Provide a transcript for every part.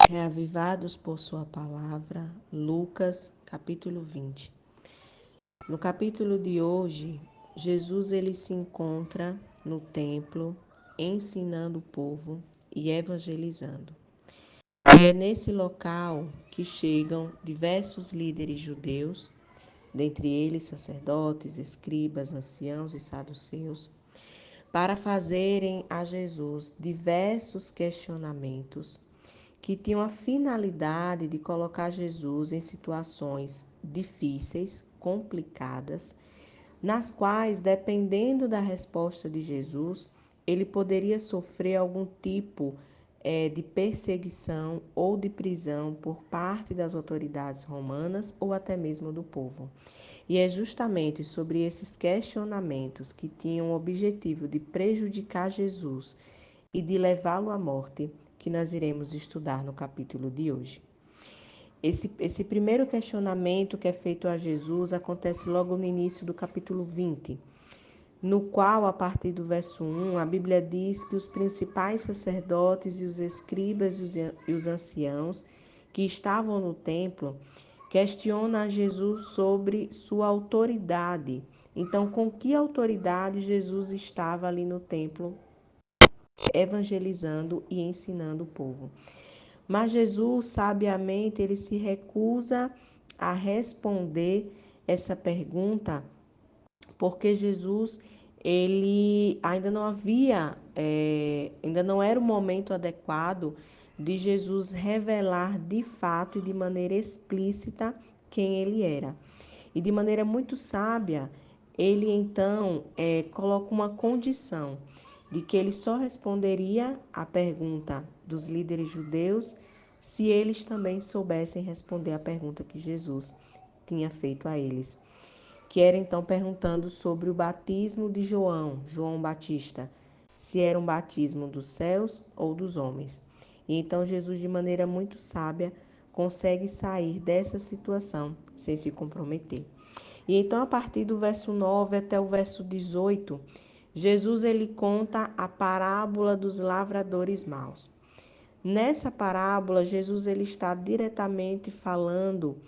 Reavivados por sua palavra, Lucas, capítulo 20. No capítulo de hoje, Jesus ele se encontra no templo, ensinando o povo e evangelizando. E é nesse local que chegam diversos líderes judeus, dentre eles sacerdotes, escribas, anciãos e saduceus, para fazerem a Jesus diversos questionamentos que tinham a finalidade de colocar Jesus em situações difíceis, complicadas, nas quais, dependendo da resposta de Jesus, ele poderia sofrer algum tipo de perseguição ou de prisão por parte das autoridades romanas ou até mesmo do povo. E é justamente sobre esses questionamentos que tinham o objetivo de prejudicar Jesus e de levá-lo à morte que nós iremos estudar no capítulo de hoje. Esse primeiro questionamento que é feito a Jesus acontece logo no início do capítulo 20, no qual, a partir do verso 1, a Bíblia diz que os principais sacerdotes e os escribas e os anciãos que estavam no templo questionam a Jesus sobre sua autoridade. Então, com que autoridade Jesus estava ali no templo evangelizando e ensinando o povo? Mas Jesus, sabiamente, ele se recusa a responder essa pergunta, porque Jesus, ele ainda não ainda não era o momento adequado de Jesus revelar de fato e de maneira explícita quem ele era. E de maneira muito sábia, ele então coloca uma condição de que ele só responderia à pergunta dos líderes judeus se eles também soubessem responder à pergunta que Jesus tinha feito a eles, que era então perguntando sobre o batismo de João Batista, se era um batismo dos céus ou dos homens. E então Jesus, de maneira muito sábia, consegue sair dessa situação sem se comprometer. E então, a partir do verso 9 até o verso 18, Jesus ele conta a parábola dos lavradores maus. Nessa parábola, Jesus ele está diretamente falando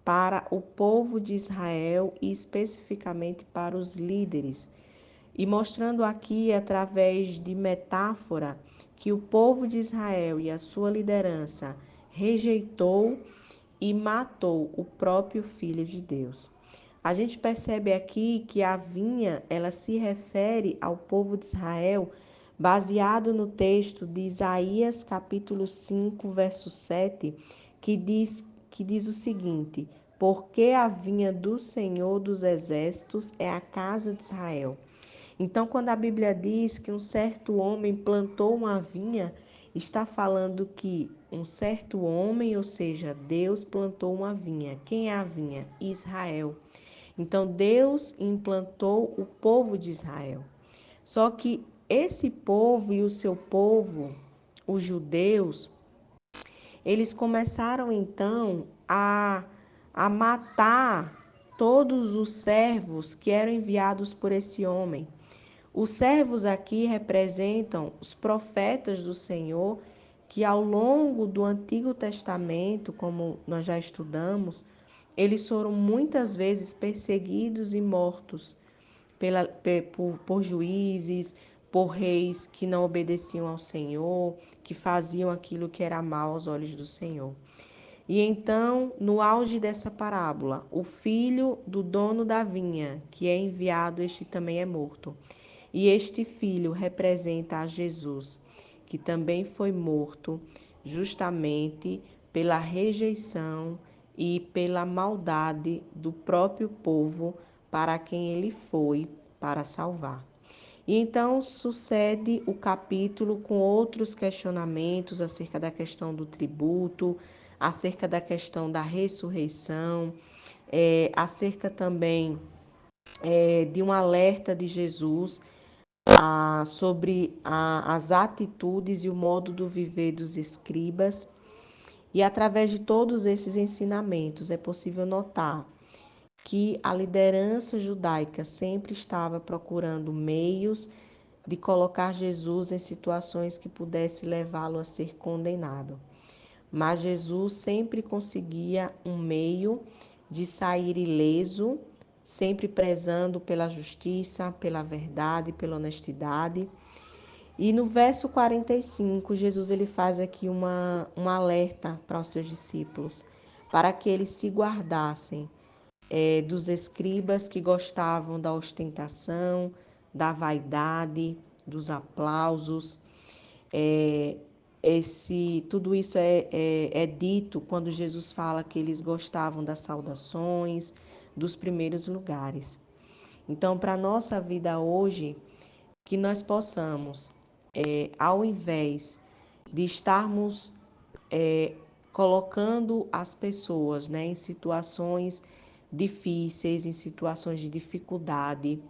para o povo de Israel e especificamente para os líderes, e mostrando aqui através de metáfora que o povo de Israel e a sua liderança rejeitou e matou o próprio Filho de Deus. A gente percebe aqui que a vinha, ela se refere ao povo de Israel, baseado no texto de Isaías, capítulo 5, verso 7, que diz o seguinte: porque a vinha do Senhor dos Exércitos é a casa de Israel. Então, quando a Bíblia diz que um certo homem plantou uma vinha, está falando que um certo homem, ou seja, Deus plantou uma vinha. Quem é a vinha? Israel. Então, Deus implantou o povo de Israel. Só que esse povo e o seu povo, os judeus, eles começaram então a matar todos os servos que eram enviados por esse homem. Os servos aqui representam os profetas do Senhor, que ao longo do Antigo Testamento, como nós já estudamos, eles foram muitas vezes perseguidos e mortos por juízes, por reis que não obedeciam ao Senhor, que faziam aquilo que era mal aos olhos do Senhor. E então, no auge dessa parábola, o filho do dono da vinha, que é enviado, este também é morto. E este filho representa a Jesus, que também foi morto justamente pela rejeição e pela maldade do próprio povo para quem ele foi para salvar. E então sucede o capítulo com outros questionamentos acerca da questão do tributo, acerca da questão da ressurreição, acerca também de um alerta de Jesus sobre as atitudes e o modo do viver dos escribas. E através de todos esses ensinamentos é possível notar que a liderança judaica sempre estava procurando meios de colocar Jesus em situações que pudesse levá-lo a ser condenado. mas Jesus sempre conseguia um meio de sair ileso, sempre prezando pela justiça, pela verdade, pela honestidade. E no verso 45, Jesus ele faz aqui um alerta para os seus discípulos, para que eles se guardassem dos escribas que gostavam da ostentação, da vaidade, dos aplausos. É, tudo isso é dito quando Jesus fala que eles gostavam das saudações, dos primeiros lugares. Então, para a nossa vida hoje, que nós possamos, ao invés de estarmos colocando as pessoas, né, em situações difíceis, em situações de dificuldade,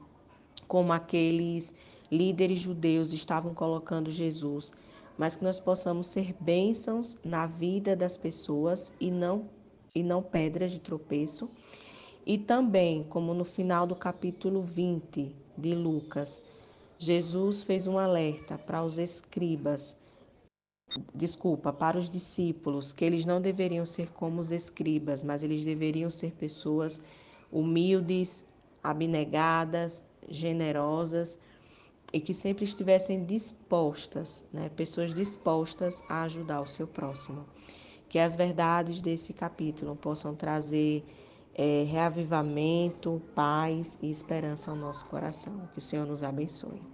como aqueles líderes judeus estavam colocando Jesus, mas que nós possamos ser bênçãos na vida das pessoas e não pedras de tropeço. E também, como no final do capítulo 20 de Lucas, Jesus fez um alerta para os escribas, desculpa, para os discípulos, que eles não deveriam ser como os escribas, mas eles deveriam ser pessoas humildes, abnegadas, generosas e que sempre estivessem dispostas, né? Pessoas dispostas a ajudar o seu próximo. Que as verdades desse capítulo possam trazer reavivamento, paz e esperança ao nosso coração. Que o Senhor nos abençoe.